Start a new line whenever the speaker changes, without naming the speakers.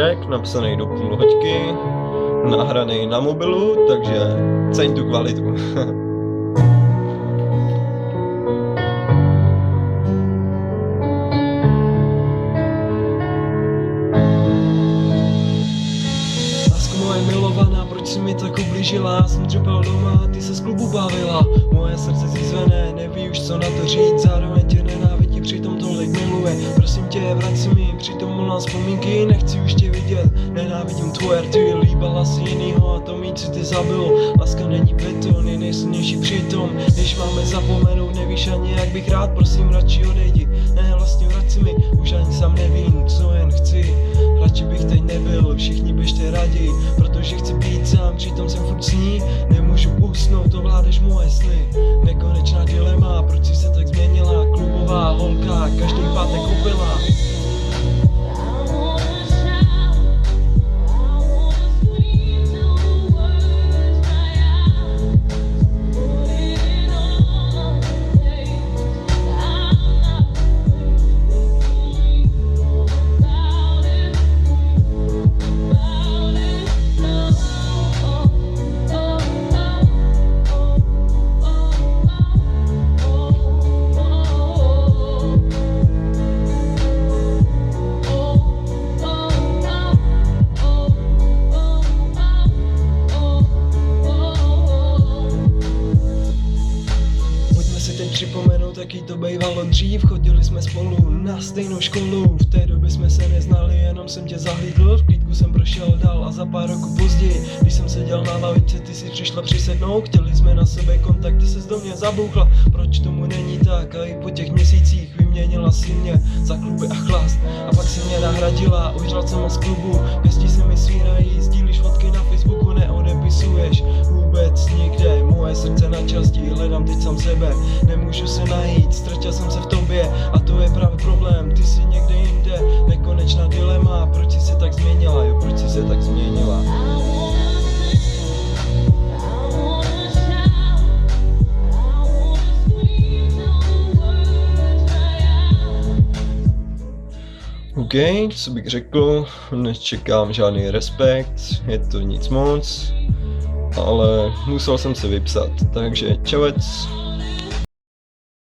track, napsaný do půl hoďky, nahraný na mobilu, takže ceň tu kvalitu. Milovaná, proč si mi tak ublížila? Jsem dřepal doma a ty se z klubu bavila. Moje srdce zízvené, neví už co na to říct. Zároveň tě nenávidí, přitom tolik miluje. Prosím tě, vrať si mi, přitom volám vzpomínky. Nechci už tě vidět, nenávidím tvoje rty. Líbala si jinýho a to mít, co tě zabilo. Láska není beton, je nejsilnější přitom. Když máme zapomenout, nevíš ani jak bych rád. Prosím, radši odejdi, ne vlastně vrať si mi. Už ani sám nevím, co jen chci. Radši bych teď nebyl, všichni běžte raději, protože chci být sám, přitom jsem furt s ní. Nemůžu usnout, ovládáš moje sny. Nekonečná dilema, proč jsi se tak změnila? Klubová holka, každý pátek opila. Připomenout, jaký to bývalo dřív. Chodili jsme spolu na stejnou školu. V té době jsme se neznali, jenom jsem tě zahlídl. V klídku jsem prošel dál a za pár roku později, když jsem seděl na lavici, ty si přišla přisednout. Chtěli jsme na sebe kontakt, ty ses do mě zabouchla. Proč tomu není tak? A i po těch měsících vyměnila si mě za kluby a chlast. A pak si mě nahradila, ožral jsem z klubu. Pěsti se mi svírají, sdílíš fotky na Facebooku, neodepisuješ vůbec nikde. Moje srdce na části, hledám teď sám sebe. Nemůžu se najít, ztratil jsem se v tobě a to je právě problém, ty jsi někde jinde. Nekonečná dilema, proč jsi se tak změnila, jo, proč jsi se tak změnila. OK, co bych řekl, nečekám žádný respekt, je to nic moc, ale musel jsem se vypsat, takže čavec.